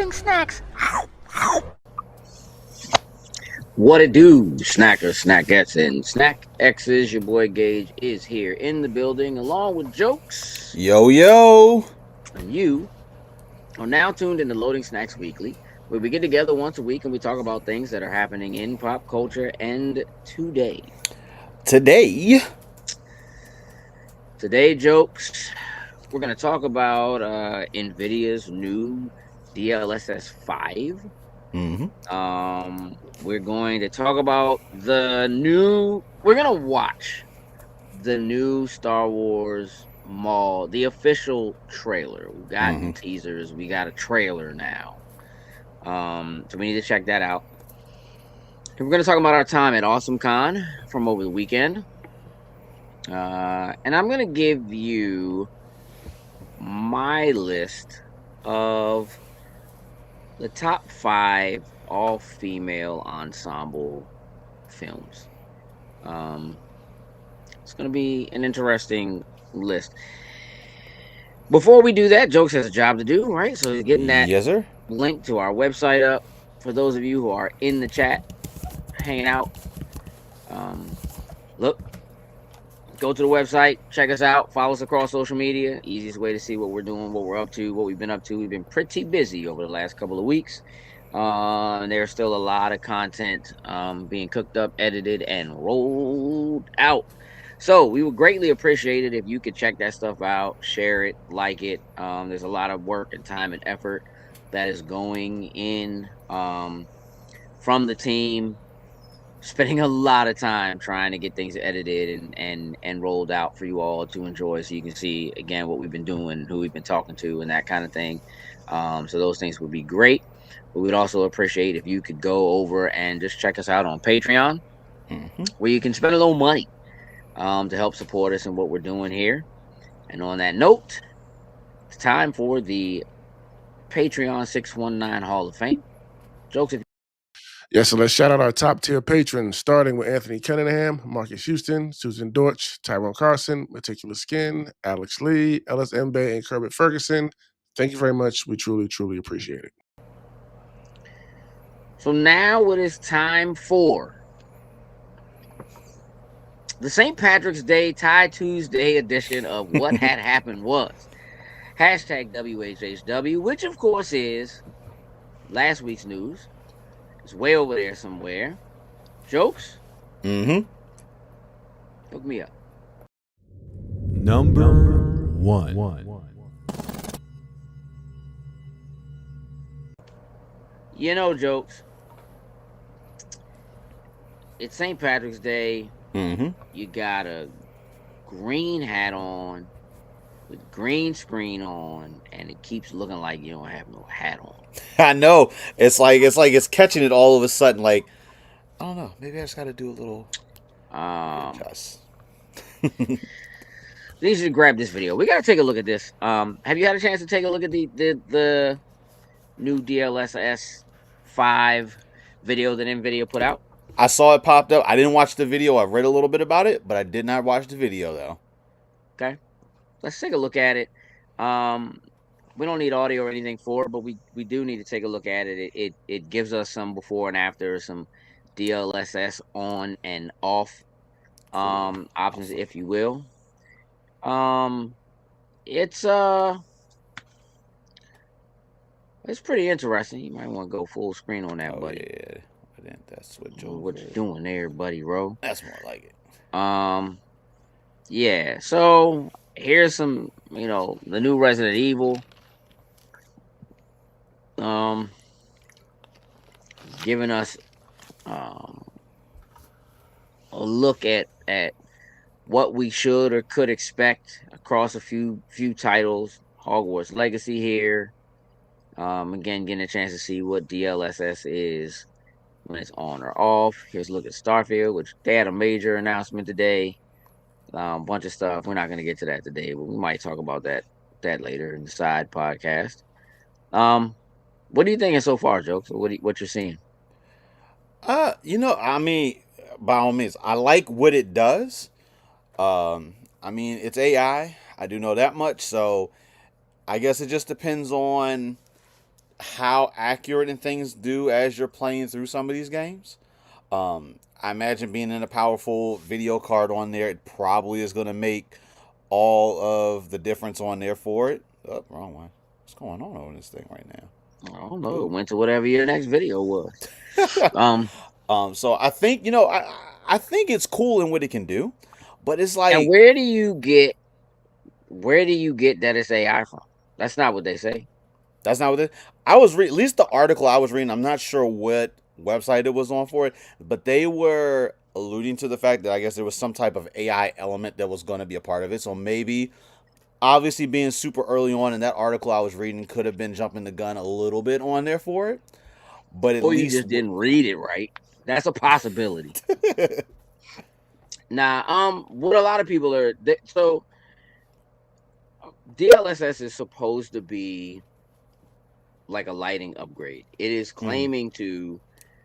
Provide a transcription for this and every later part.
loading snacks. What it do, snackers, snackettes, and snack X's. Your boy Gage is here in the building along with Jokes. Yo, yo. And you are now tuned into Loading Snacks Weekly, where we get together once a week and we talk about things that are happening in pop culture and today. Today, Jokes, we're going to talk about Nvidia's new DLSS 5. We're going to talk about we're going to watch the new Star Wars Maul, the official trailer. We've gotten teasers. We got a trailer now. So we need to check that out. And we're going to talk about our time at AwesomeCon from over the weekend. And I'm going to give you my list of the top 5 all-female ensemble films. It's going to be an interesting list. Before we do that, Jokes has a job to do, right? So he's getting that link to our website up for those of you who are in the chat, hanging out. Look, go to the website, check us out, follow us across social media. Easiest way to see what we're doing, what we're up to, what we've been up to. We've been pretty busy over the last couple of weeks. There's still a lot of content being cooked up, edited, and rolled out. So we would greatly appreciate it if you could check that stuff out, share it, like it. There's a lot of work and time and effort that is going in from the team, spending a lot of time trying to get things edited and rolled out for you all to enjoy, so you can see again what we've been doing, who we've been talking to, and that kind of thing. So those things would be great. But we'd also appreciate if you could go over and just check us out on Patreon, where you can spend a little money to help support us in what we're doing here. And on that note, it's time for the Patreon 619 Hall of Fame. Jokes, if Yes, so let's shout out our top tier patrons, starting with Anthony Cunningham, Marcus Houston, Susan Dortch, Tyrone Carson, Meticulous Skin, Alex Lee, Ellis Mbe, and Kerbert Ferguson. Thank you very much. We truly, truly appreciate it. So now it is time for the St. Patrick's Day Tie Tuesday edition of What Had Happened Was. Hashtag WHHW, which of course is last week's news. It's way over there somewhere. Jokes? Hook me up. Number 1. You know, Jokes, it's St. Patrick's Day. You got a green hat on with green screen on, and it keeps looking like you don't have no hat on. I know. It's like it's catching it all of a sudden. Like, I don't know. Maybe I just got to do a little adjust. You need to grab this video. We got to take a look at this. Have you had a chance to take a look at the new DLSS 5 video that Nvidia put out? I saw it popped up. I didn't watch the video. I read a little bit about it, but I did not watch the video, though. Okay. Let's take a look at it. We don't need audio or anything for it, but we do need to take a look at it. It gives us some before and after, some DLSS on and off options, if you will. It's pretty interesting. You might want to go full screen on that, buddy. Yeah. I think that's what Joe. What you doing there, buddy, Ro? That's more like it. Yeah. So here's some, the new Resident Evil. Giving us a look at what we should or could expect across a few titles. Hogwarts Legacy here. Again, getting a chance to see what DLSS is when it's on or off. Here's a look at Starfield, which they had a major announcement today. Bunch of stuff. We're not going to get to that today, but we might talk about that later in the side podcast. What are you thinking so far, Jokes? What you're seeing? I mean, by all means, I like what it does. I mean, it's AI. I do know that much. So I guess it just depends on how accurate and things do as you're playing through some of these games. I imagine being in a powerful video card on there, it probably is going to make all of the difference on there for it. Oh, wrong one. What's going on this thing right now? I don't know. It went to whatever your next video was. So I think I think it's cool in what it can do, but it's like, and where do you get that it's AI from? That's not what they say. that's not what it. I was at least the article I was reading. I'm not sure what website it was on for it, but they were alluding to the fact that I guess there was some type of AI element that was going to be a part of it. So maybe, obviously, being super early on in that article I was reading could have been jumping the gun a little bit on there for it. But at Or you least just didn't read it right. That's a possibility. Now, what a lot of people are so DLSS is supposed to be like a lighting upgrade. It is claiming to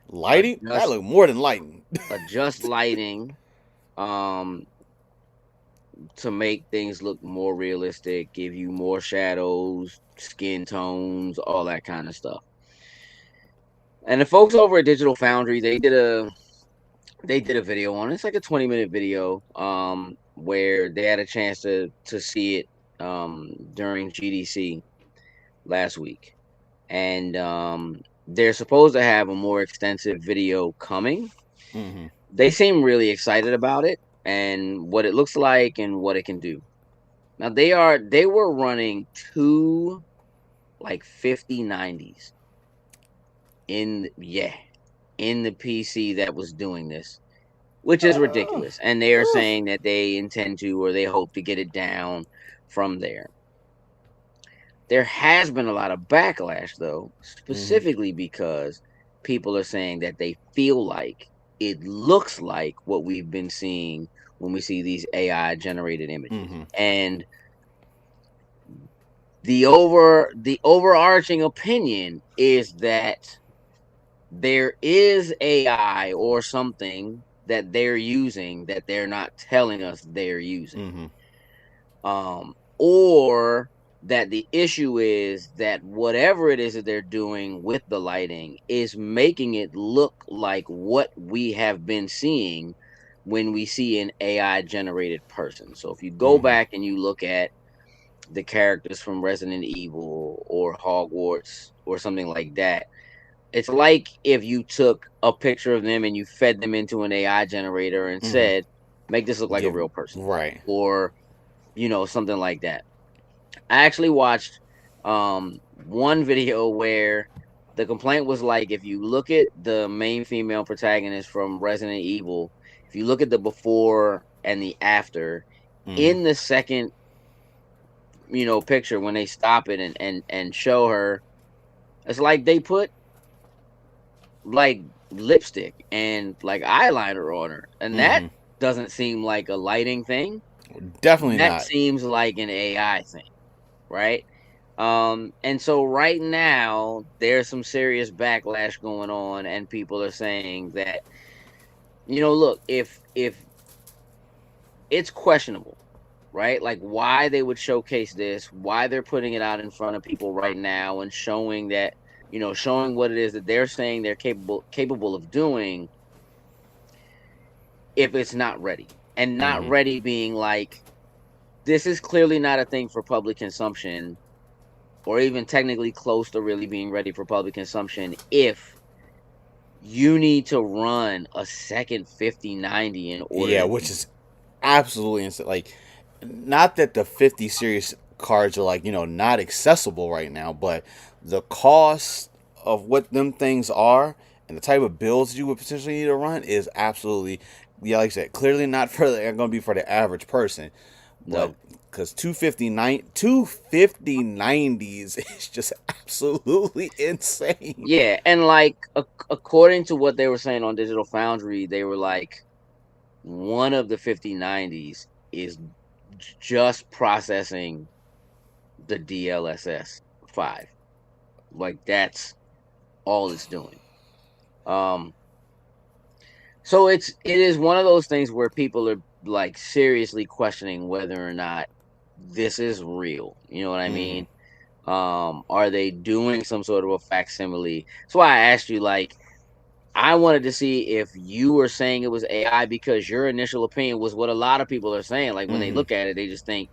lighting, that look more than lighting. adjust lighting, to make things look more realistic, give you more shadows, skin tones, all that kind of stuff. And the folks over at Digital Foundry, they did a video on it. It's like a 20-minute video, where they had a chance to see it during GDC last week. And they're supposed to have a more extensive video coming. Mm-hmm. They seem really excited about it and what it looks like and what it can do. Now they were running two like 5090s in the PC that was doing this, which is ridiculous. And they are saying that they intend to, or they hope to, get it down from there. There has been a lot of backlash, though, specifically because people are saying that they feel like it looks like what we've been seeing when we see these AI generated images. And the overarching opinion is that there is AI or something that they're using that they're not telling us they're using. Or that the issue is that whatever it is that they're doing with the lighting is making it look like what we have been seeing when we see an AI generated person. So if you go back and you look at the characters from Resident Evil or Hogwarts or something like that, it's like if you took a picture of them and you fed them into an AI generator and said, make this look like a real person. Right. Or, something like that. I actually watched one video where the complaint was like, if you look at the main female protagonist from Resident Evil, if you look at the before and the after, in the second, picture, when they stop it and show her, it's like they put like lipstick and like eyeliner on her, and that doesn't seem like a lighting thing. Definitely that not. Seems like an AI thing, right? And so right now there's some serious backlash going on, and people are saying that, look, if it's questionable, right? Like why they would showcase this, why they're putting it out in front of people right now and showing that, showing what it is that they're saying they're capable of doing, if it's not ready. And not ready being like, this is clearly not a thing for public consumption, or even technically close to really being ready for public consumption, if you need to run a second 5090 in order. Yeah, which is absolutely insane. Like, not that the 50 series cards are like, not accessible right now, but the cost of what them things are and the type of builds you would potentially need to run is absolutely, like I said, clearly not going to be for the average person. But because 25090s is just absolutely insane. Yeah, and like according to what they were saying on Digital Foundry, they were like, one of the 5090s is just processing the DLSS 5. Like that's all it's doing. So it is one of those things where people are like seriously questioning whether or not this is real. You know what I mean? Are they doing some sort of a facsimile? That's why I asked you, like, I wanted to see if you were saying it was AI because your initial opinion was what a lot of people are saying. Like when they Mm-hmm. look at it, they just think,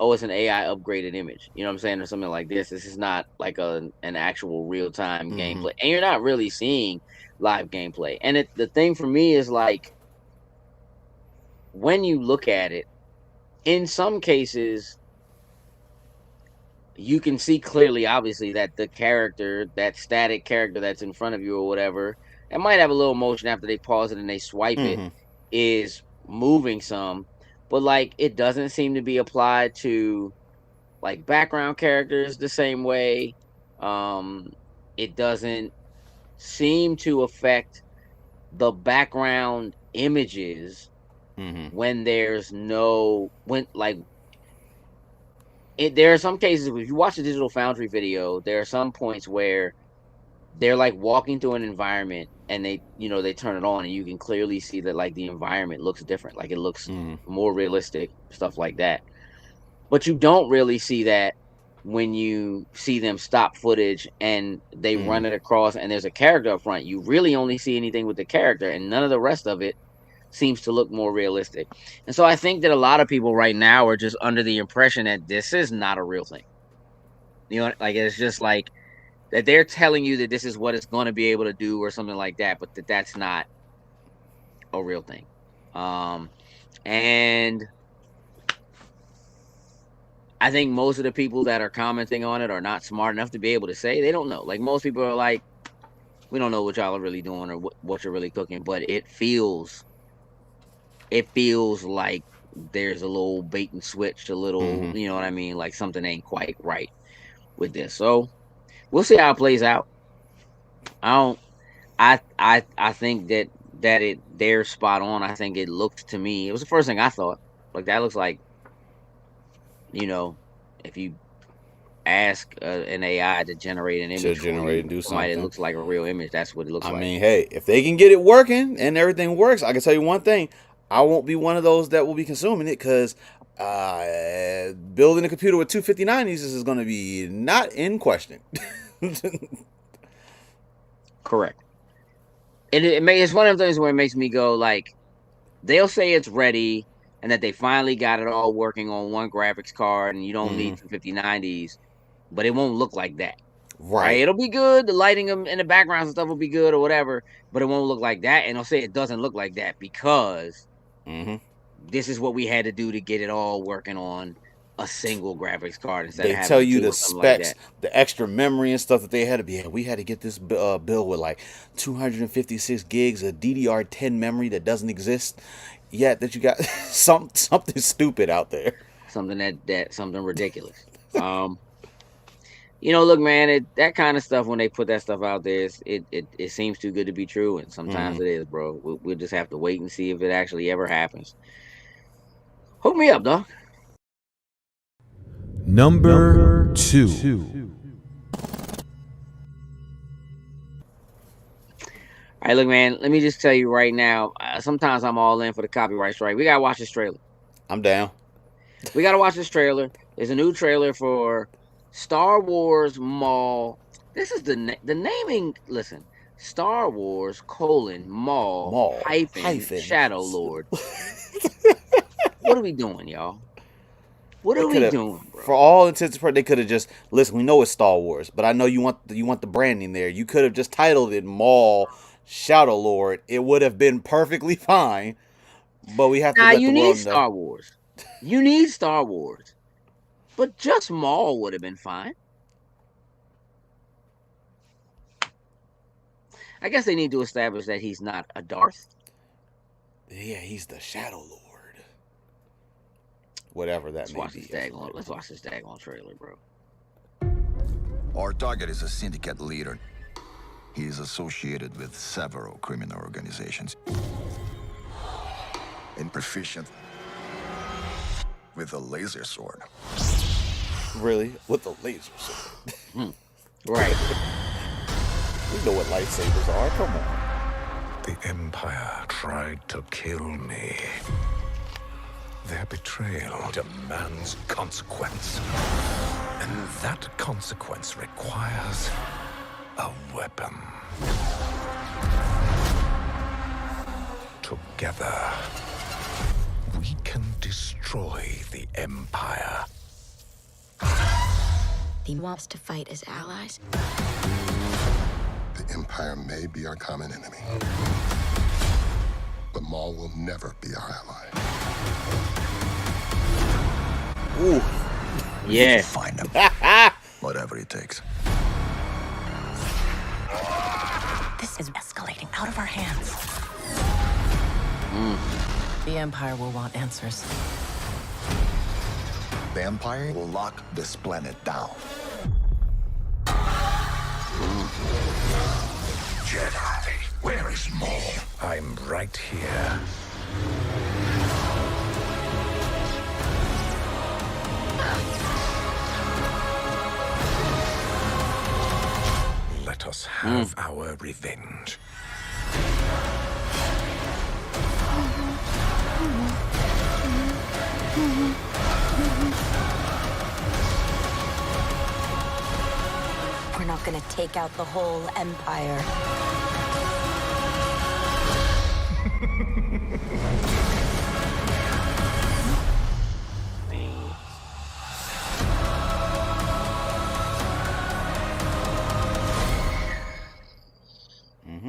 oh, it's an AI upgraded image. You know what I'm saying? Or something like this. This is not like an actual real time Mm-hmm. gameplay. And you're not really seeing live gameplay. And the thing for me is like when you look at it, in some cases, you can see clearly, obviously, that the character, that static character that's in front of you or whatever, it might have a little motion after they pause it and they swipe it, Mm-hmm. is moving some, but like it doesn't seem to be applied to like background characters the same way. Um, it doesn't seem to affect the background images Mm-hmm. when there's no when like there are some cases if you watch a Digital Foundry video, there are some points where they're like walking through an environment and they turn it on and you can clearly see that like the environment looks different, like it looks Mm-hmm. more realistic, stuff like that. But you don't really see that when you see them stop footage and they Mm-hmm. run it across and there's a character up front. You really only see anything with the character and none of the rest of it seems to look more realistic. And so I think that a lot of people right now are just under the impression that this is not a real thing. You know, like it's just like that they're telling you that this is what it's going to be able to do or something like that, but that's not a real thing. Um, and I think most of the people that are commenting on it are not smart enough to be able to say they don't know. Like most people are like, we don't know what y'all are really doing or what you're really cooking, but it feels like there's a little bait and switch, a little, Mm-hmm. you know what I mean? Like something ain't quite right with this. So we'll see how it plays out. I don't I think that they're spot on. I think it looks to me, it was the first thing I thought. Like that looks like, you know, if you ask an AI to generate an To image for generate you, and do somebody that something. looks like a real image, that's what it looks I like. mean, hey, if they can get it working and everything works, I can tell you one thing: I won't be one of those that will be consuming it because building a computer with 259 uses is going to be not in question. Correct. And it's one of those things where it makes me go like, they'll say it's ready and that they finally got it all working on one graphics card and you don't Mm-hmm. need 25090s, but it won't look like that. Right? Right. It'll be good. The lighting in the backgrounds and stuff will be good or whatever, but it won't look like that. And they'll say it doesn't look like that because Mm-hmm. this is what we had to do to get it all working on a single graphics card instead of They having tell the you two the or something like specs, that. the extra memory and stuff that they had to be. Yeah, we had to get this bill with like 256 gigs of DDR10 memory that doesn't exist yet. That you got something stupid out there. Something that something ridiculous. Look, man, that kind of stuff when they put that stuff out there, it seems too good to be true, and Mm-hmm. sometimes it is, bro. We'll just have to wait and see if it actually ever happens. Hook me up, dog. Number two. All right, look, man. Let me just tell you right now. Sometimes I'm all in for the copyright strike. We gotta watch this trailer. I'm down. We gotta watch this trailer. There's a new trailer for Star Wars Maul. This is the naming. Listen, Star Wars Maul Maul hyphen. Shadow Lord. What are we doing, y'all? What They are could we have, doing, for bro? all intents and purposes, they could have just listen. We know it's Star Wars, but I know you want the branding there. You could have just titled it Maul Shadow Lord. It would have been perfectly fine. But we have to Nah, let you the need world know. Star Wars. You need Star Wars, but just Maul would have been fine. I guess they need to establish that he's not a Darth. Yeah, he's the Shadow Lord. Whatever that may be. Let's watch this daggone trailer, bro. Our target is a syndicate leader. He is associated with several criminal organizations. And proficient with a laser sword. Really? With the laser sword. Right. We know what lightsabers are. Come on. The Empire tried to kill me. Their betrayal demands consequence. And that consequence requires a weapon. Together, we can destroy the Empire. He wants to fight as allies. The Empire may be our common enemy, but Maul will never be our ally. Ooh. Yeah. Find him. Whatever it takes. This is escalating out of our hands. The Empire will want answers. The Empire will lock this planet down. Jedi, where is Maul? I'm right here. Let us have our revenge. We're not gonna take out the whole Empire.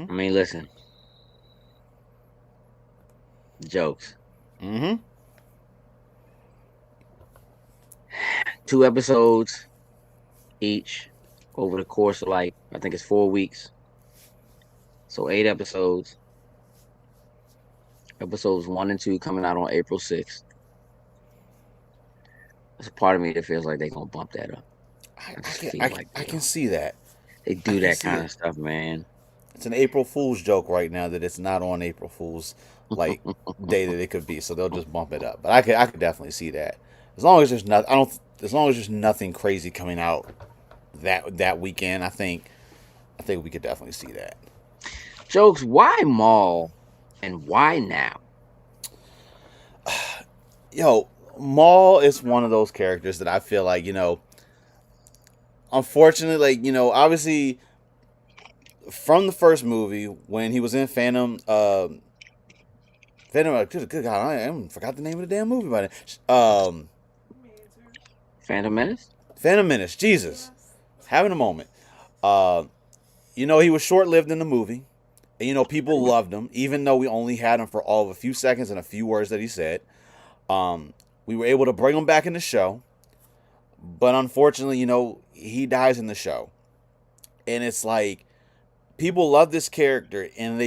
I mean, listen. Jokes. 2 episodes each over the course of, like, I think it's 4 weeks. So 8 episodes. Episodes 1 and 2 coming out on April 6th. There's a part of me that feels like they're going to bump that up. I can see that. They do that kind of stuff, man. It's an April Fool's joke right now that it's not on April Fool's like day that it could be, so they'll just bump it up. But I could definitely see that. As long as there's as long as there's nothing crazy coming out that weekend, I think we could definitely see that. Jokes, why Maul and why now? Yo, Maul is one of those characters that I feel like, unfortunately, like, obviously from the first movie when he was in Phantom, good God, I forgot the name of the damn movie by then. Phantom Menace? Phantom Menace, Jesus. Having a moment. He was short-lived in the movie. And, people loved him, even though we only had him for all of a few seconds and a few words that he said. We were able to bring him back in the show. But unfortunately, he dies in the show. And it's like, people love this character, and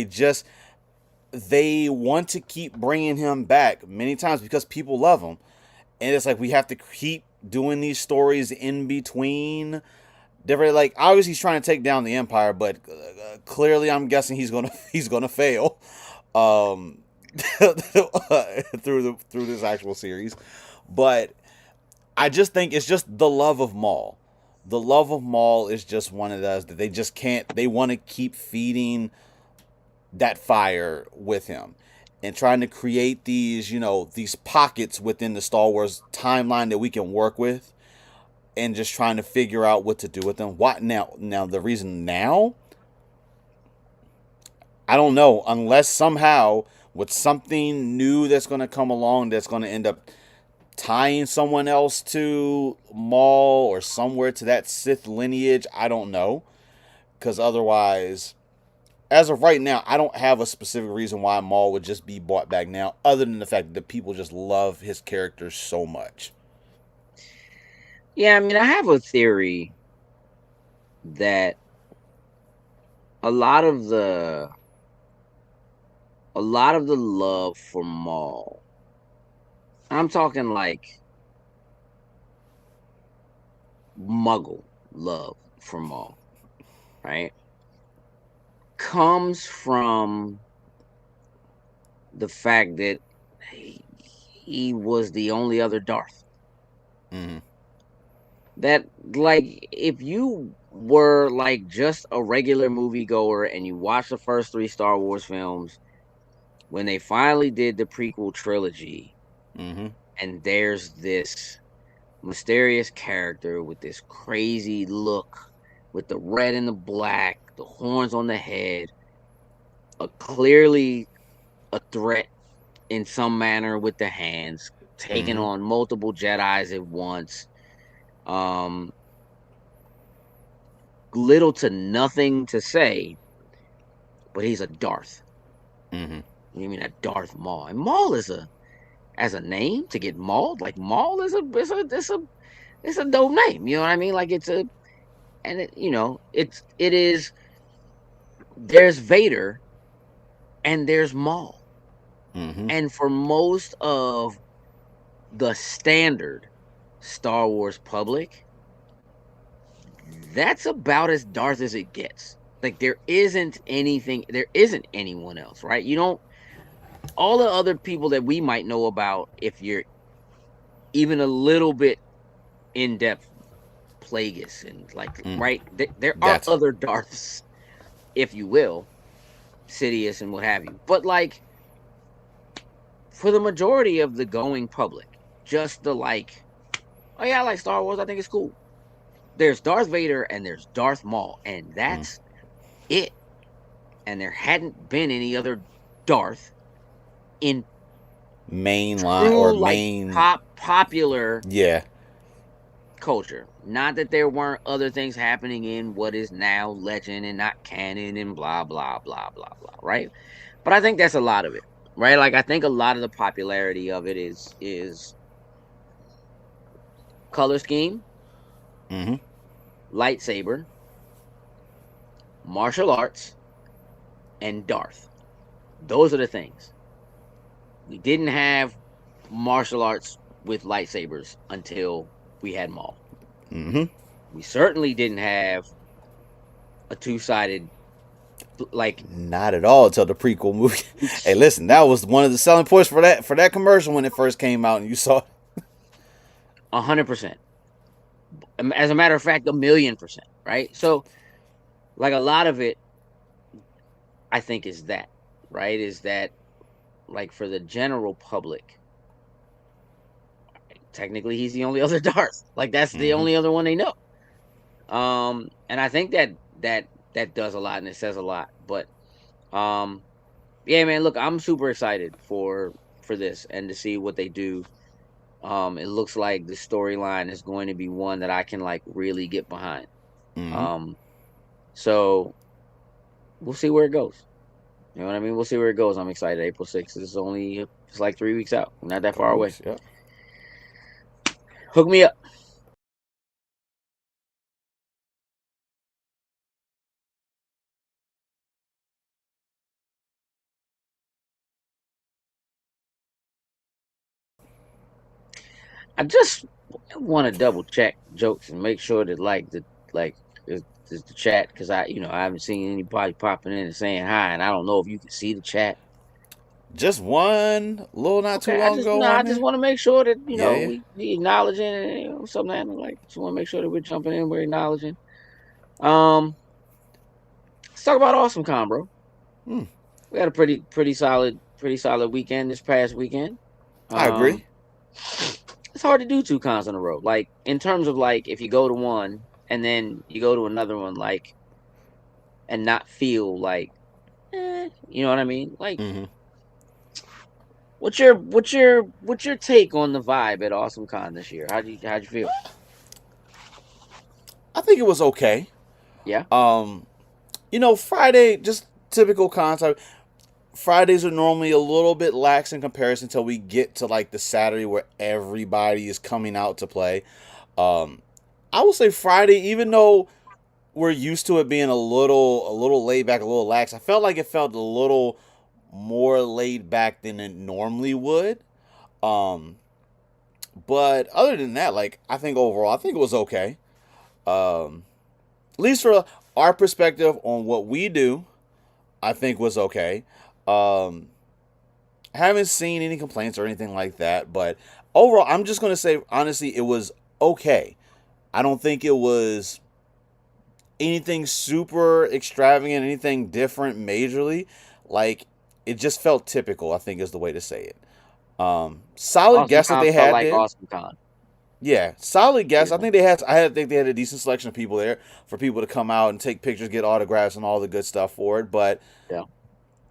they want to keep bringing him back many times because people love him. And it's like, we have to keep doing these stories in between different, like, obviously he's trying to take down the Empire, but clearly I'm guessing he's gonna fail through this actual series. But I just think it's just the love of Maul. The love of Maul is just one of those that they just can't. They want to keep feeding that fire with him and trying to create these, these pockets within the Star Wars timeline that we can work with, and just trying to figure out what to do with them. What now? Now the reason now, I don't know, unless somehow with something new that's going to come along that's going to end up tying someone else to Maul or somewhere to that Sith lineage. I don't know, because otherwise, as of right now, I don't have a specific reason why Maul would just be brought back now, other than the fact that people just love his character so much. Yeah, I mean, I have a theory that a lot of the love for Maul, I'm talking like Muggle love for Maul, right, comes from the fact that he was the only other Darth. Mm-hmm. That, like, if you were like just a regular moviegoer and you watched the first 3 Star Wars films, when they finally did the prequel trilogy, Mm-hmm. and there's this mysterious character with this crazy look, with the red and the black, the horns on the head, clearly a threat in some manner with the hands, taking on multiple Jedis at once. Little to nothing to say, but he's a Darth. Mm-hmm. You mean a Darth Maul? And Maul is as a name to get mauled. Like Maul is it's a dope name. You know what I mean? Like it is. There's Vader and there's Maul, and for most of the standard Star Wars public, that's about as Darth as it gets. Like there isn't anyone else, right? You don't. All the other people that we might know about, if you're even a little bit in depth, Plagueis and right, there are other Darths, if you will, Sidious and what have you. But like for the majority of the going public, just the oh yeah, I like Star Wars, I think it's cool. There's Darth Vader and there's Darth Maul, and that's it. And there hadn't been any other Darth in mainline or main popular culture. Not that there weren't other things happening in what is now legend and not canon and blah blah blah blah blah, right? But I think that's a lot of it, right? Like I think a lot of the popularity of it is color scheme, lightsaber, martial arts, and Darth. Those are the things. We didn't have martial arts with lightsabers until we had Maul. We certainly didn't have a two-sided, not at all until the prequel movie. Hey, listen, that was one of the selling points for that commercial when it first came out, and you saw 100%. As a matter of fact, 1,000,000%, right? So, like a lot of it, I think is that, right? Is that like for the general public, technically he's the only other Darth. Like that's the only other one they know. And I think that does a lot and it says a lot. But yeah, man, look, I'm super excited for this and to see what they do. It looks like the storyline is going to be one that I can like really get behind. So we'll see where it goes. You know what I mean? We'll see where it goes. I'm excited. April 6th is it's like 3 weeks out. Not that far away. Yeah. Hook me up. I just want to double check jokes and make sure that is the chat, because I haven't seen anybody popping in and saying hi, and I don't know if you can see the chat. Just one little not too long ago. I just want to make sure that we acknowledging and something like. Just want to make sure that we're jumping in, we're acknowledging. Let's talk about Awesome Con, bro. We had a pretty solid weekend this past weekend. I agree. It's hard to do 2 cons in a row. Like in terms of like if you go to one and then you go to another one, like, and not feel like, you know what I mean? Like, what's your take on the vibe at Awesome Con this year? How'd you feel? I think it was okay. Yeah. Friday, just typical concept. Fridays are normally a little bit lax in comparison until we get to like the Saturday where everybody is coming out to play. I will say Friday, even though we're used to it being a little laid back, a little lax, I felt like it felt a little more laid back than it normally would. But other than that, like I think overall, I think it was okay. At least for our perspective on what we do, I think was okay. I haven't seen any complaints or anything like that, but overall, I'm just going to say, honestly, it was okay. I don't think it was anything super extravagant, anything different majorly. Like, it just felt typical, I think is the way to say it. Solid Awesome guest that they had like there. Awesome Con. Yeah, solid guests. Yeah. I think they had a decent selection of people there for people to come out and take pictures, get autographs, and all the good stuff for it. But Yeah.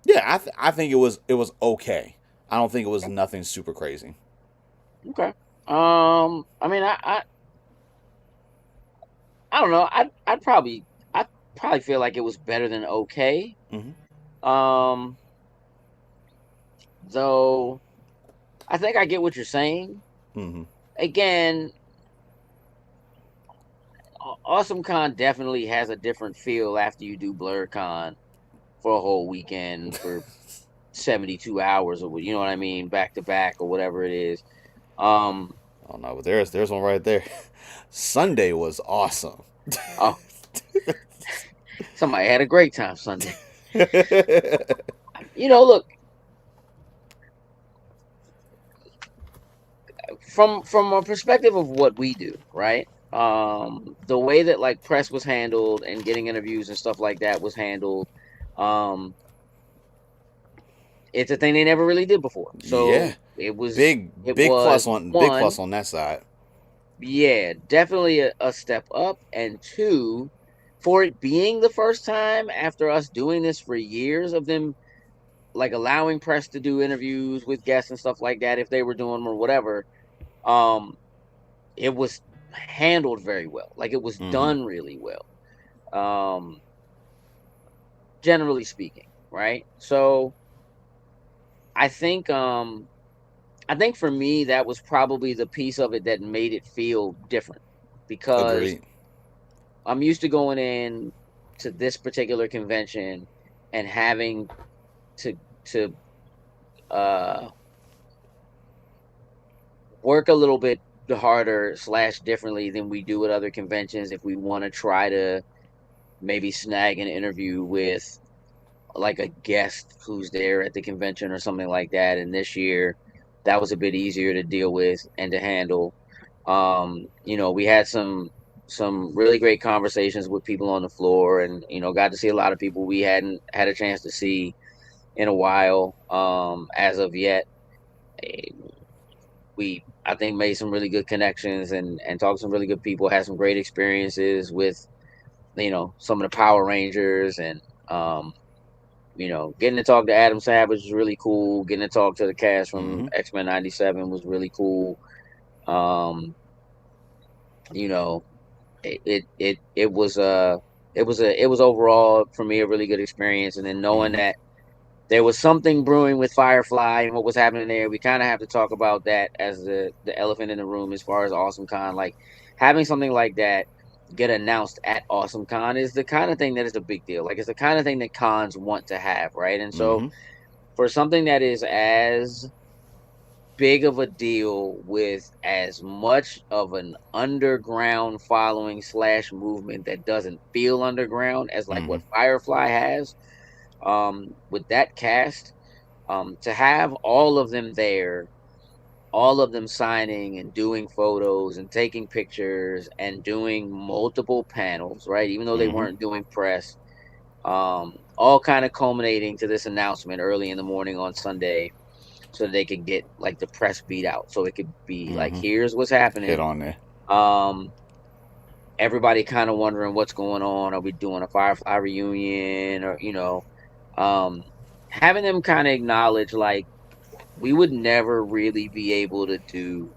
yeah, I think it was okay. I don't think it was nothing super crazy. Okay. I mean, I don't know. I'd probably feel like it was better than okay. Mm-hmm. Um, though I think I get what you're saying. Mm-hmm. Again, Awesome Con definitely has a different feel after you do BlurCon for a whole weekend for 72 hours or you know what I mean, back to back or whatever it is. Um, Oh no, but there's one right there. Sunday was awesome. oh, somebody had a great time Sunday. Look, from a perspective of what we do, right? The way that like press was handled and getting interviews and stuff like that was handled, um, it's a thing they never really did before. Yeah, So it was big plus on one, that side. yeah, definitely a step up, and two, for it being the first time after us doing this for years of them like allowing press to do interviews with guests and stuff like that if they were doing them or whatever. Um, it was handled very well. Like it was Mm-hmm. done really well. Um, generally speaking, right? So I think I think for me that was probably the piece of it that made it feel different because Agreed. I'm used to going in to this particular convention and having to uh work a little bit harder / differently than we do at other conventions if we want to try to maybe snag an interview with like a guest who's there at the convention or something like that. And this year that was a bit easier to deal with and to handle. We had some really great conversations with people on the floor and got to see a lot of people we hadn't had a chance to see in a while as of yet. We I think made some really good connections and talked to some really good people, had some great experiences with some of the Power Rangers and getting to talk to Adam Savage was really cool. Getting to talk to the cast from Mm-hmm. X-Men 97 was really cool. Um, you know, it was it was overall for me a really good experience. And then knowing Mm-hmm. that there was something brewing with Firefly and what was happening there, we kind of have to talk about that as the elephant in the room as far as Awesome Con. Like having something like that get announced at Awesome Con is the kind of thing that is a big deal. Like it's the kind of thing that cons want to have, right? And so Mm-hmm. for something that is as big of a deal with as much of an underground following / movement that doesn't feel underground as like Mm-hmm. what Firefly has, with that cast, to have all of them there, all of them signing and doing photos and taking pictures and doing multiple panels, right? Even though they Mm-hmm. weren't doing press, all kind of culminating to this announcement early in the morning on Sunday so they could get like the press beat out. So it could be like, Mm-hmm. here's what's Hit happening. on there. Um, everybody kind of wondering what's going on. Are we doing a Firefly reunion or, um, having them kind of acknowledge like we would never really be able to do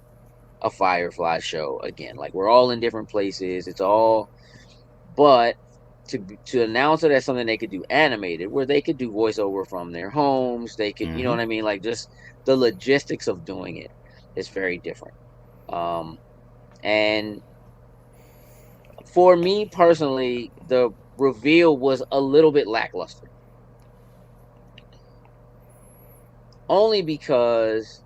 a Firefly show again. Like we're all in different places. It's all, but to announce it as something they could do animated, where they could do voiceover from their homes, they could, you know Mm-hmm. what I mean? Like just the logistics of doing it is very different. Um, and for me personally, the reveal was a little bit lackluster, only because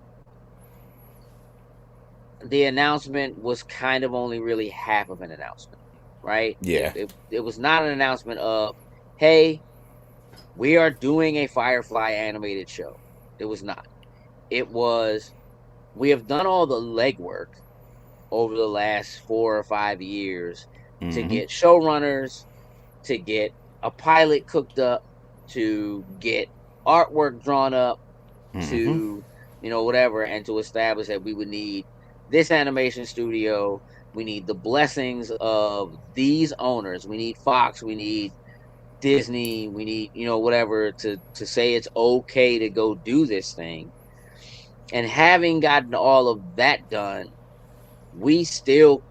the announcement was kind of only really half of an announcement, right? Yeah. It was not an announcement of, hey, we are doing a Firefly animated show. It was not. It was, we have done all the legwork over the last 4 or 5 years to Mm-hmm. get showrunners, to get a pilot cooked up, to get artwork drawn up, Mm-hmm. to whatever, and to establish that we would need this animation studio. We need the blessings of these owners. We need Fox. We need Disney. We need, whatever to say it's okay to go do this thing. And having gotten all of that done, we still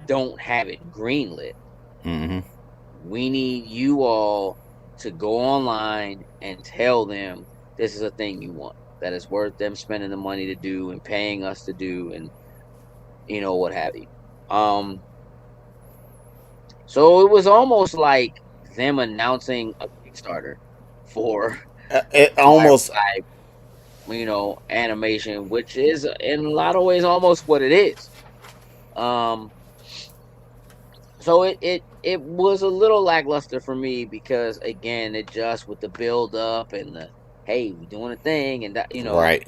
don't have it greenlit. Mm-hmm. We need you all to go online and tell them this is a thing you want, that it's worth them spending the money to do and paying us to do, and what have you. So it was almost like them announcing a Kickstarter for It almost Firefly, animation, which is in a lot of ways almost what it is. So it was a little lackluster for me because, again, it just with the build up and the, hey, we doing a thing, and that, right.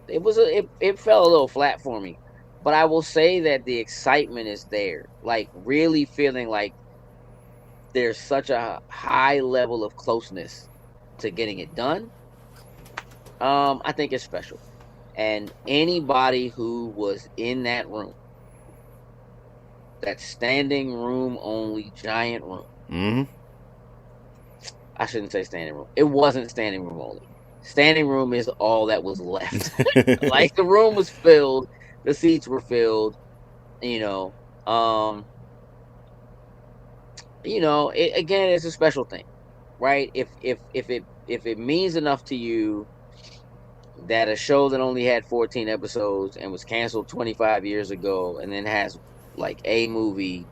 it fell a little flat for me. But I will say that the excitement is there, like really feeling like there's such a high level of closeness to getting it done. I think it's special, and anybody who was in that room, that standing room only giant room. Mm-hmm. I shouldn't say standing room. It wasn't standing room only. Standing room is all that was left. Like, the room was filled, the seats were filled. You know, again, it's a special thing, right? If it means enough to you that a show that only had 14 episodes and was canceled 25 years ago, and then has like a movie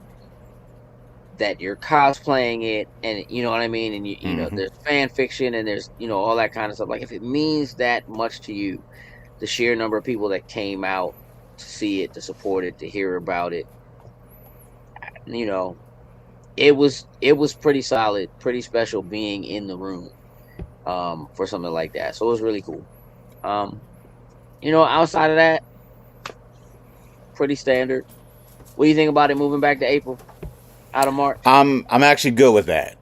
that you're cosplaying it, and you know what I mean, and Mm-hmm. there's fan fiction, and there's all that kind of stuff. Like, if it means that much to you, the sheer number of people that came out to see it, to support it, to hear about it, it was pretty solid, pretty special being in the room for something like that. So it was really cool. Outside of that, pretty standard. What do you think about it moving back to April out of March? I'm actually good with that.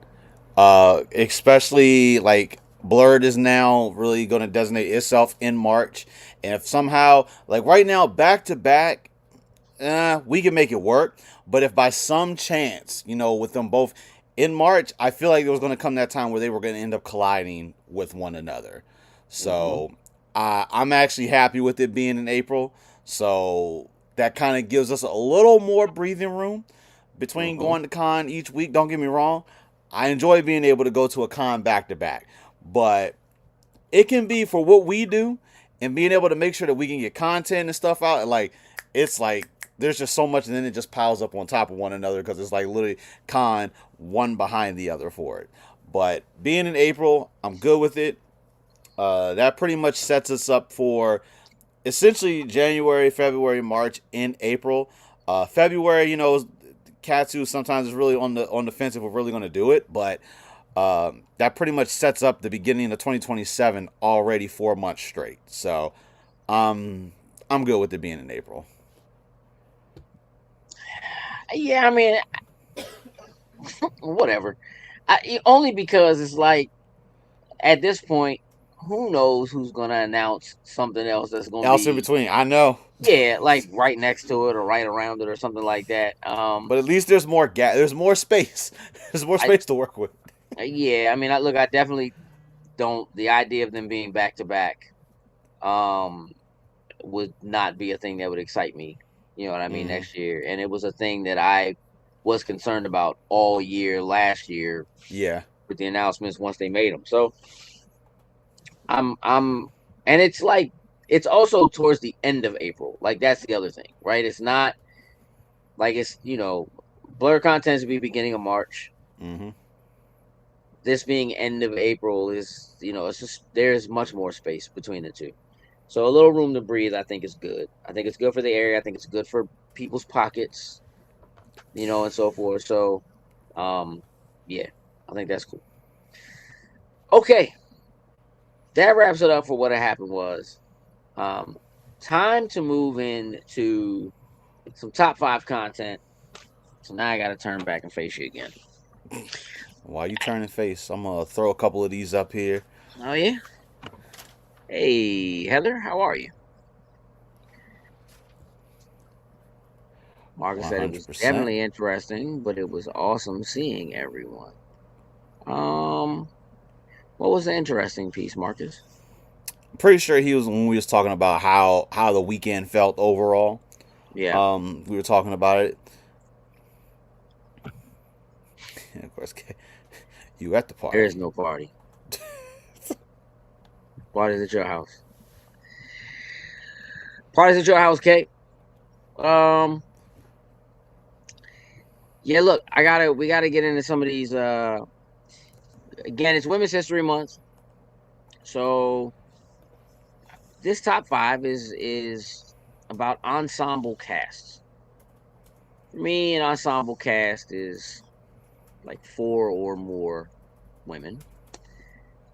Especially like Blurred is now really going to designate itself in March, and if somehow, like right now, back to back, we can make it work. But if by some chance, with them both in March, I feel like there was going to come that time where they were going to end up colliding with one another. So I'm actually happy with it being in April. So that kind of gives us a little more breathing room between going to con each week. Don't get me wrong. I enjoy being able to go to a con back to back. But it can be, for what we do and being able to make sure that we can get content and stuff out, like, it's like there's just so much, and then it just piles up on top of one another because it's like literally con one behind the other for it. But being in April, I'm good with it. That pretty much sets us up for essentially January, February, March, in April. February, Katsu sometimes is really on the fence if we're really going to do it, but that pretty much sets up the beginning of 2027 already 4 months straight. So I'm good with it being in April. Yeah, I mean, whatever. Only because it's like, at this point, who knows who's going to announce something else that's going to Else be in between, I know. Yeah, like right next to it or right around it or something like that. But at least there's more there's more space. There's more space to work with. Yeah, I mean, I definitely don't. The idea of them being back to back, would not be a thing that would excite me. You know what I mean? Next year, and it was a thing that I was concerned about all year last year. Yeah. With the announcements once they made them, so and it's like, it's also towards the end of April. Like, that's the other thing, right? It's not like it's Blur content to be beginning of March. This being end of April is, it's just, there's much more space between the two. So a little room to breathe, I think, is good. I think it's good for the area. I think it's good for people's pockets, and so forth. So, yeah, I think that's cool. Okay. That wraps it up for what happened was. Time to move into some top 5 content. So now I got to turn back and face you again. While you turn and face, I'm going to throw a couple of these up here. Oh, yeah? Hey, Heather, how are you? Marcus said it was 100%. definitely interesting, but it was awesome seeing everyone. What was the interesting piece, Marcus? Pretty sure he was when we was talking about how the weekend felt overall. Yeah. We were talking about it. And of course, you at the party. There is no party. Party's at your house. Party's at your house, Kate. Yeah, look, we gotta get into some of these. Again, it's Women's History Month, so this top 5 is about ensemble casts. For me, an ensemble cast is like 4 or more women.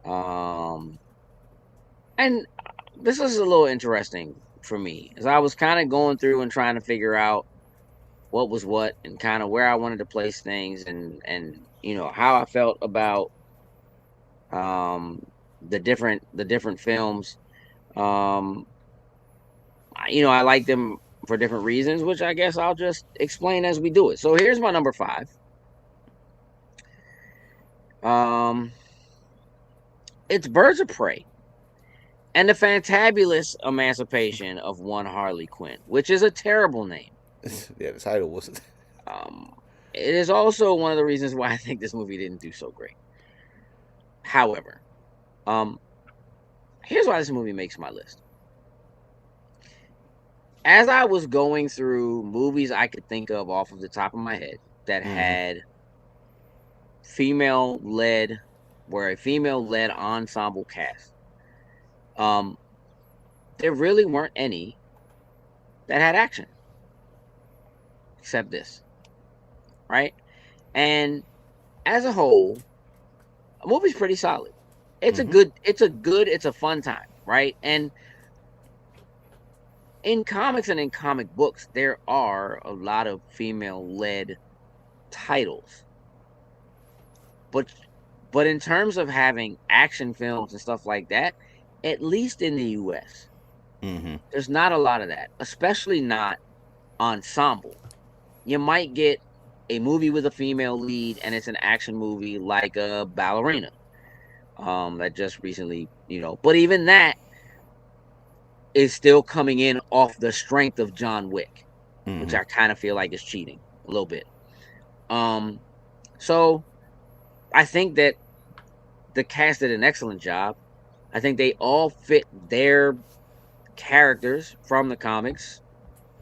And this is a little interesting for me, as I was kind of going through and trying to figure out what was what and kind of where I wanted to place things and how I felt about the different films. I like them for different reasons, which I guess I'll just explain as we do it. So here's my number 5. It's Birds of Prey and the Fantabulous Emancipation of One Harley Quinn, which is a terrible name. Yeah, the title was. It is also one of the reasons why I think this movie didn't do so great. However, here's why this movie makes my list. As I was going through movies I could think of off of the top of my head that had a female-led ensemble cast, there really weren't any that had action, except this, right? And as a whole, a movie's pretty solid. It's a fun time, right? And in comics and in comic books, there are a lot of female-led titles. But in terms of having action films and stuff like that, at least in the US, there's not a lot of that, especially not ensemble. You might get a movie with a female lead and it's an action movie like a Ballerina that just recently, but even that is still coming in off the strength of John Wick, which I kind of feel like is cheating a little bit. So I think that the cast did an excellent job. I think they all fit their characters from the comics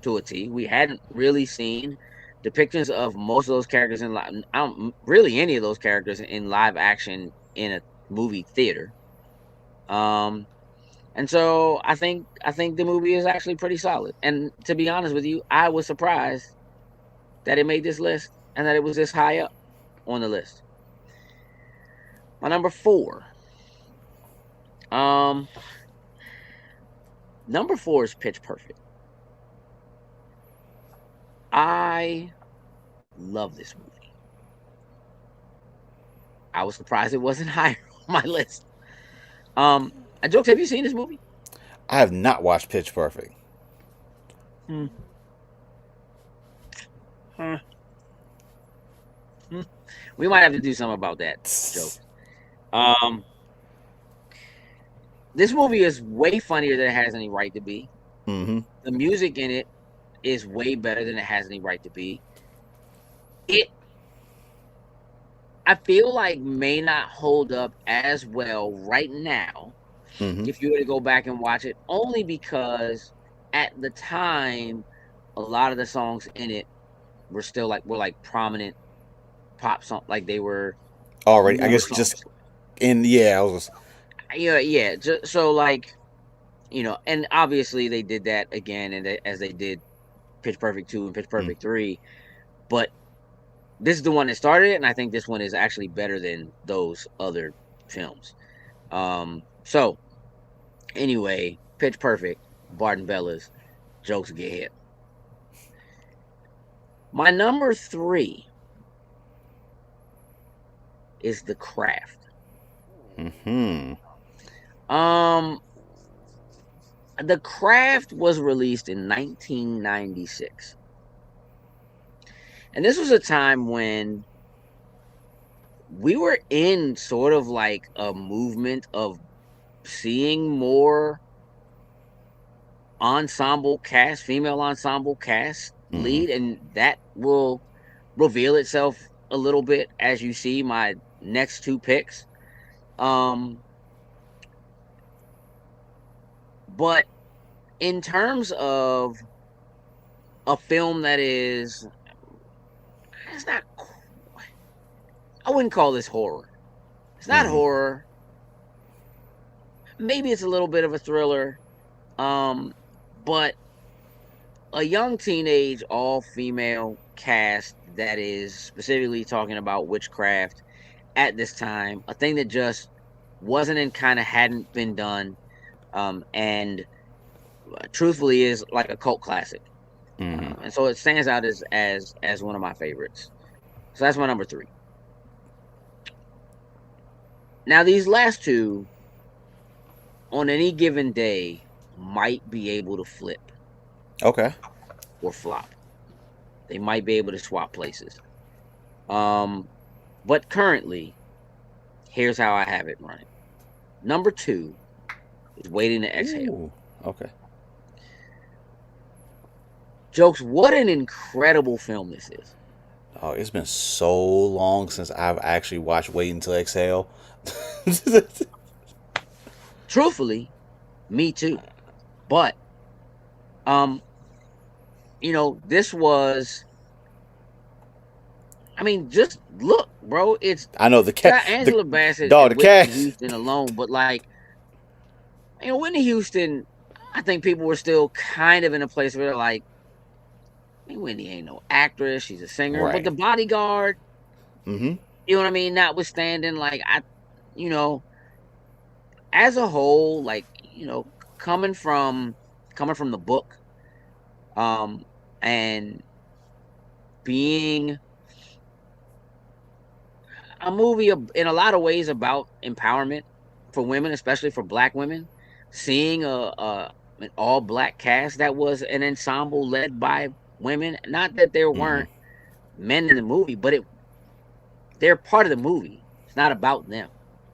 to a T. We hadn't really seen depictions of most of those characters in live. I don't really any of those characters in live action in a movie theater. And so I think the movie is actually pretty solid. And to be honest with you, I was surprised that it made this list and that it was this high up on the list. My number 4. Number 4 is Pitch Perfect. I love this movie. I was surprised it wasn't higher on my list. Jokes, have you seen this movie? I have not watched Pitch Perfect. We might have to do something about that, Jokes. This movie is way funnier than it has any right to be. The music in it is way better than it has any right to be. I feel like may not hold up as well right now if you were to go back and watch it, only because at the time a lot of the songs in it were still like prominent pop song, like they were already. I guess songs. Just in I was. Yeah. So like, and obviously they did that again, and as they did Pitch Perfect 2 and Pitch Perfect 3, but this is the one that started it, and I think this one is actually better than those other films. So anyway, Pitch Perfect, Barton Bella's, Jokes get hit. My number 3 is The Craft. The Craft was released in 1996. And this was a time when we were in sort of like a movement of seeing more ensemble cast, female ensemble cast lead, and that will reveal itself a little bit as you see my next two picks. But in terms of a film that is, it's not, I wouldn't call this horror. It's not horror. Maybe it's a little bit of a thriller. But a young teenage all-female cast that is specifically talking about witchcraft at this time, a thing that just wasn't and kind of hadn't been done, and truthfully is like a cult classic, and so it stands out as one of my favorites. So that's my number 3. Now these last two, on any given day, might be able to flip. Okay. Or flop. They might be able to swap places. But currently, here's how I have it running. Number 2 is Waiting to Exhale. Ooh, okay. Jokes, what an incredible film this is. Oh, it's been so long since I've actually watched Waiting to Exhale. Truthfully, me too. But, this was, I mean, just look, bro. It's, I know the got Angela Bassett, dog, the Whitney cast Houston alone, but like, Whitney Houston, I think people were still kind of in a place where they're like, Whitney ain't no actress, she's a singer. Right. But The Bodyguard, you know what I mean? Notwithstanding, like, as a whole, like, coming from the book, and being a movie in a lot of ways about empowerment for women, especially for Black women, seeing an all-Black cast that was an ensemble led by women. Not that there weren't men in the movie, but they're part of the movie. It's not about them,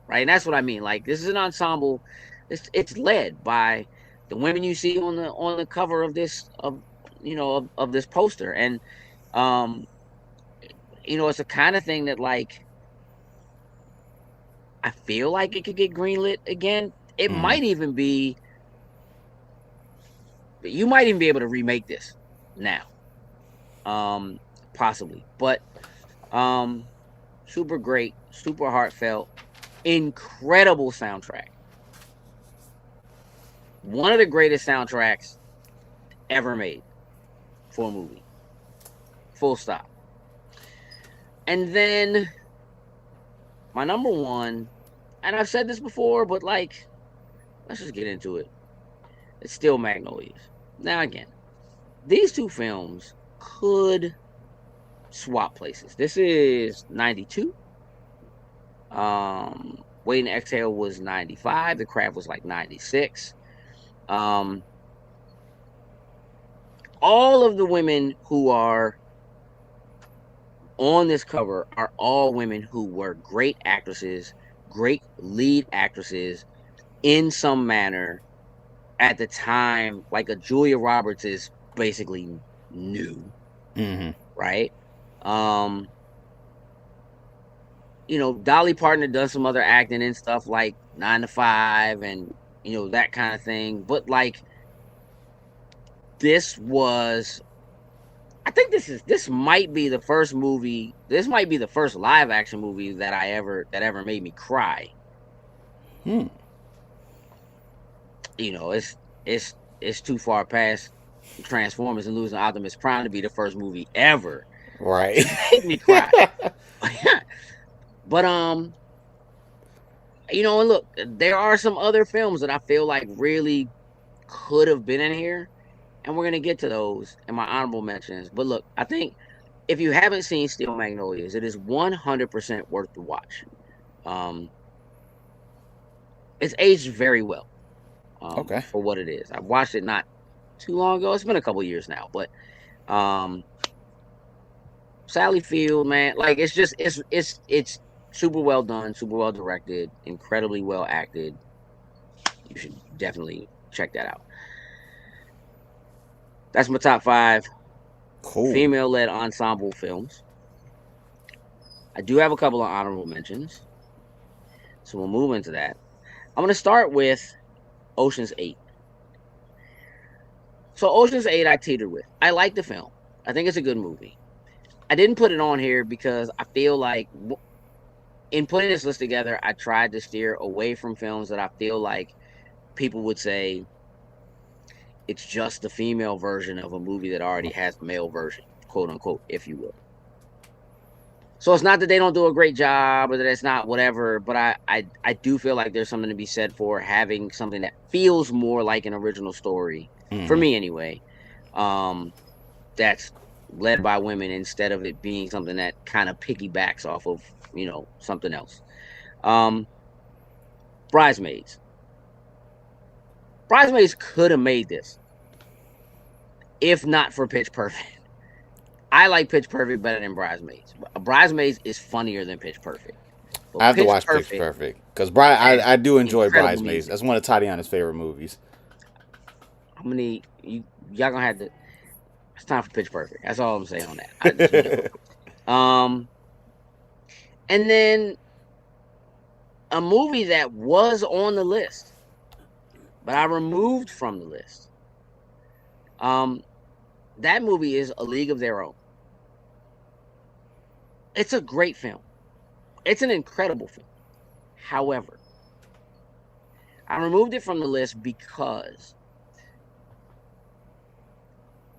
right? And that's what I mean. Like, this is an ensemble. It's led by the women you see on the cover of this of this poster, and it's the kind of thing that, like, I feel like it could get greenlit again. It might even be. You might even be able to remake this now, possibly. But super great, super heartfelt, incredible soundtrack. One of the greatest soundtracks ever made for a movie. Full stop. And then my number 1, and I've said this before, but like, let's just get into it. It's still Magnolias. Now again, these two films could swap places. This is 92. Waiting to Exhale was 95. The Craft was like 96. All of the women who are on this cover are all women who were great actresses, great lead actresses in some manner at the time. Like, a Julia Roberts is basically new, right? Dolly Parton had done some other acting and stuff like 9 to 5 and that kind of thing, but like, this was, I think this might be the first movie. This might be the first live action movie that ever made me cry. It's too far past Transformers and Losing Optimus Prime to be the first movie ever, right? To make me cry. But and look, there are some other films that I feel like really could have been in here, and we're gonna get to those in my honorable mentions. But look, I think if you haven't seen Steel Magnolias, it is 100% worth the watch. It's aged very well, for what it is. I watched it not too long ago. It's been a couple years now, but Sally Field, man, like it's just it's super well done, super well directed, incredibly well acted. You should definitely check that out. That's my top 5 Cool. female-led ensemble films. I do have a couple of honorable mentions, so we'll move into that. I'm going to start with Ocean's 8. So Ocean's 8 I teetered with. I like the film. I think it's a good movie. I didn't put it on here because I feel like in putting this list together, I tried to steer away from films that I feel like people would say it's just the female version of a movie that already has a male version, quote unquote, if you will. So it's not that they don't do a great job or that it's not whatever, but I do feel like there's something to be said for having something that feels more like an original story, for me anyway, that's led by women instead of it being something that kind of piggybacks off of, something else. Bridesmaids. Bridesmaids could have made this if not for Pitch Perfect. I like Pitch Perfect better than Bridesmaids. Bridesmaids is funnier than Pitch Perfect. But I have to watch Pitch Perfect because I do enjoy Bridesmaids. Music. That's one of Tatiana's favorite movies. How many y'all gonna have to? It's time for Pitch Perfect. That's all I'm saying on that. And then a movie that was on the list, but I removed from the list. That movie is A League of Their Own. It's a great film. It's an incredible film. However, I removed it from the list because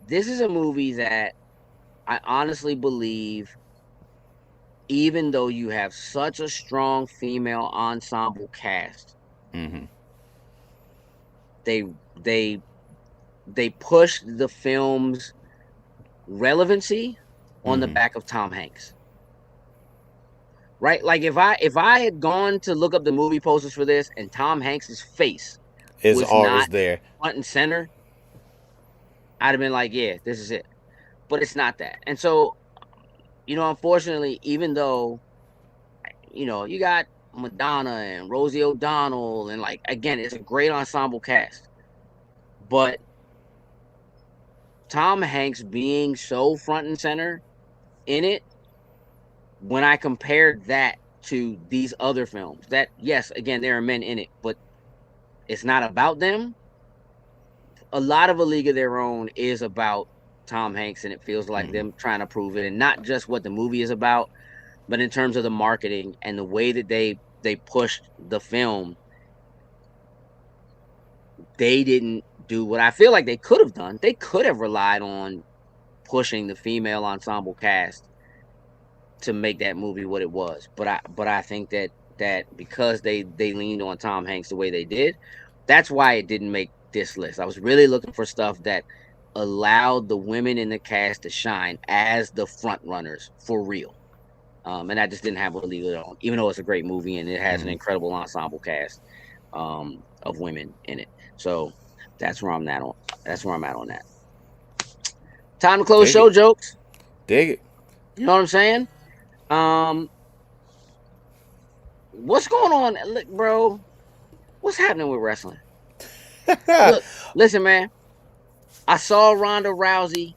this is a movie that I honestly believe, even though you have such a strong female ensemble cast, they pushed the film's relevancy on the back of Tom Hanks. Right? Like if I had gone to look up the movie posters for this and Tom Hanks's face is was always not there front and center, I'd have been like, yeah, this is it. But it's not that. And so, unfortunately, even though, you got Madonna and Rosie O'Donnell and again, it's a great ensemble cast. But Tom Hanks being so front and center in it, when I compared that to these other films, that, yes, again, there are men in it, but it's not about them. A lot of A League of Their Own is about Tom Hanks, and it feels like them trying to prove it, and not just what the movie is about, but in terms of the marketing and the way that they pushed the film. They didn't do what I feel like they could have done. They could have relied on pushing the female ensemble cast to make that movie what it was. But I think that because they leaned on Tom Hanks the way they did, that's why it didn't make this list. I was really looking for stuff that allowed the women in the cast to shine as the front runners for real. And I just didn't have a League of Their Own, even though it's a great movie and it has an incredible ensemble cast of women in it. So that's where I'm at on. That's where I'm at on that. Time to close show jokes. Dig it. You know what I'm saying? What's going on? Look, bro, what's happening with wrestling? Look, listen, man. I saw Ronda Rousey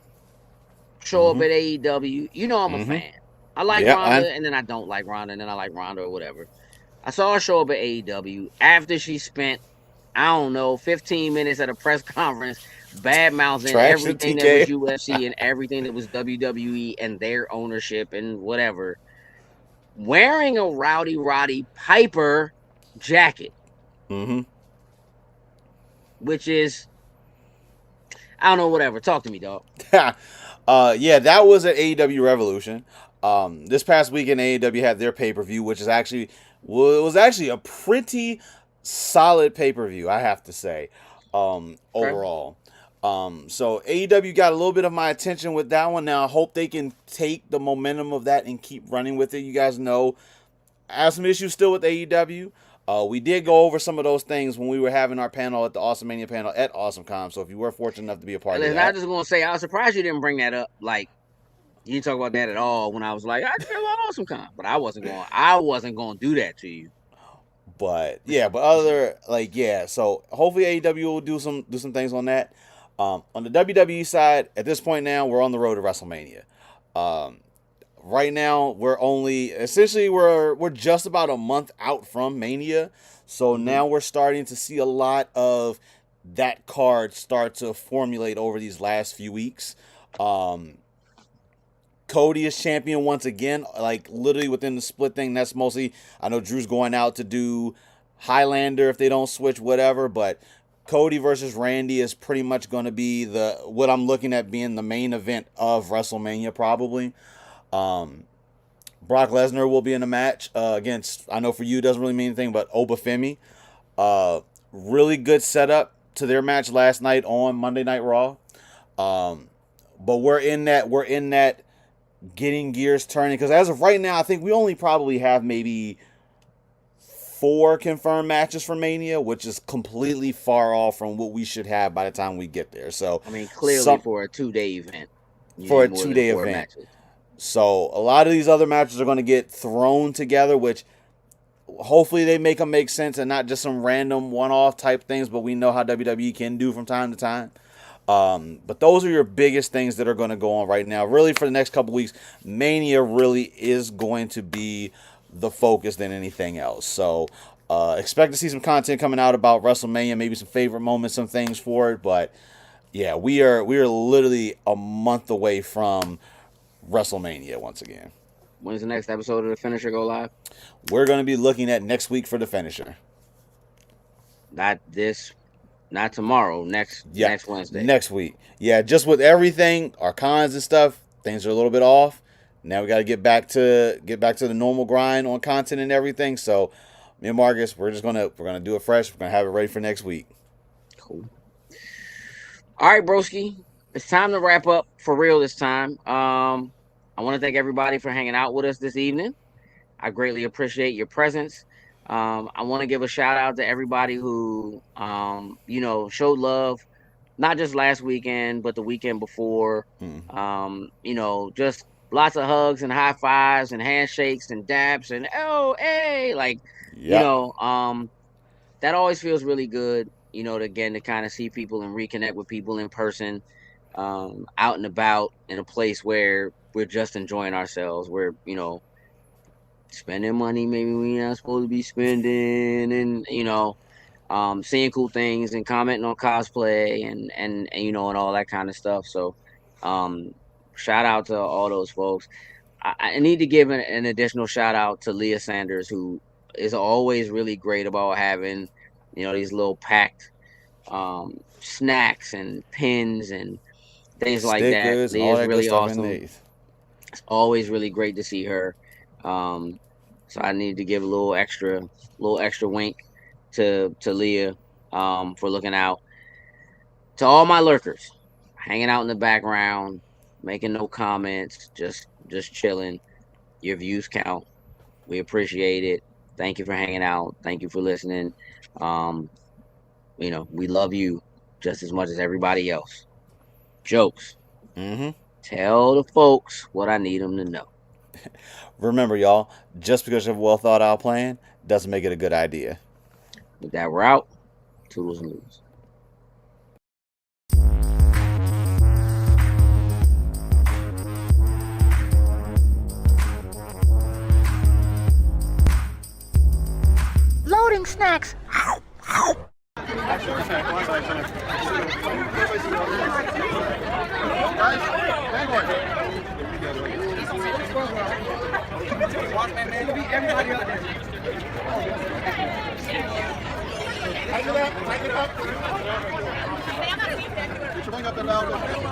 show up at AEW. You know I'm a fan. I like Ronda, and then I don't like Ronda, and then I like Ronda or whatever. I saw her show up at AEW after she spent, I don't know, 15 minutes at a press conference bad-mouthing everything that was UFC and everything that was WWE and their ownership and whatever, wearing a Roddy Piper jacket. Which is, I don't know, whatever. Talk to me, dog. Yeah, that was at AEW Revolution. This past weekend, AEW had their pay-per-view, which is was actually a pretty solid pay-per-view, I have to say, overall. So AEW got a little bit of my attention with that one. Now I hope they can take the momentum of that and keep running with it. You guys know I have some issues still with AEW. We did go over some of those things when we were having our panel at the AwesomeMania panel at AwesomeCon. So if you were fortunate enough to be a part of that. I'm just going to say, I was surprised you didn't bring that up, You didn't talk about that at all when I was like, I feel awesome con. But I wasn't going to do that to you. But yeah, but other like yeah, so hopefully AEW will do some things on that. On the WWE side, at this point now, we're on the road to WrestleMania. Right now, we're just about a month out from Mania, so now we're starting to see a lot of that card start to formulate over these last few weeks. Cody is champion once again, like literally within the split thing. That's mostly, I know Drew's going out to do Highlander if they don't switch, whatever, but Cody versus Randy is pretty much going to be what I'm looking at being the main event of WrestleMania probably. Brock Lesnar will be in a match against, I know for you it doesn't really mean anything, but Obafemi. Really good setup to their match last night on Monday Night Raw. But we're in that getting gears turning, because as of right now, I think we only probably have maybe 4 confirmed matches for Mania, which is completely far off from what we should have by the time we get there. So I mean, clearly for a 2-day event. For a 2-day event. Matches. So a lot of these other matches are going to get thrown together, which hopefully they make them make sense and not just some random one-off type things, but we know how WWE can do from time to time. But those are your biggest things that are going to go on right now. Really, for the next couple weeks, Mania really is going to be the focus than anything else. So expect to see some content coming out about WrestleMania, maybe some favorite moments, some things for it. But yeah, we are literally a month away from WrestleMania once again. When's the next episode of The Finisher go live? We're going to be looking at next week for The Finisher. Not tomorrow, next Wednesday. Next week. Yeah, just with everything, our cons and stuff, things are a little bit off. Now we got to get back to the normal grind on content and everything. So me and Marcus, we're gonna do it fresh. We're gonna have it ready for next week. Cool. All right, broski. It's time to wrap up for real this time. I want to thank everybody for hanging out with us this evening. I greatly appreciate your presence. I want to give a shout out to everybody who, showed love, not just last weekend, but the weekend before. Just lots of hugs and high fives and handshakes and daps and that always feels really good. To kind of see people and reconnect with people in person, out and about in a place where we're just enjoying ourselves. We're, spending money maybe we're not supposed to be spending, and seeing cool things and commenting on cosplay and all that kind of stuff. So shout out to all those folks. I need to give an additional shout out to Leah Sanders, who is always really great about having these little packed snacks and pins and things like that. Leah's really awesome. It's always really great to see her. So I need to give a little extra wink to Leah for looking out. To all my lurkers, hanging out in the background, making no comments, just chilling. Your views count. We appreciate it. Thank you for hanging out. Thank you for listening. We love you just as much as everybody else. Jokes. Tell the folks what I need them to know. Remember, y'all, just because you have a well thought out plan doesn't make it a good idea. With that, we're out. Toodles and moves. Loading snacks. Get your wing up and down.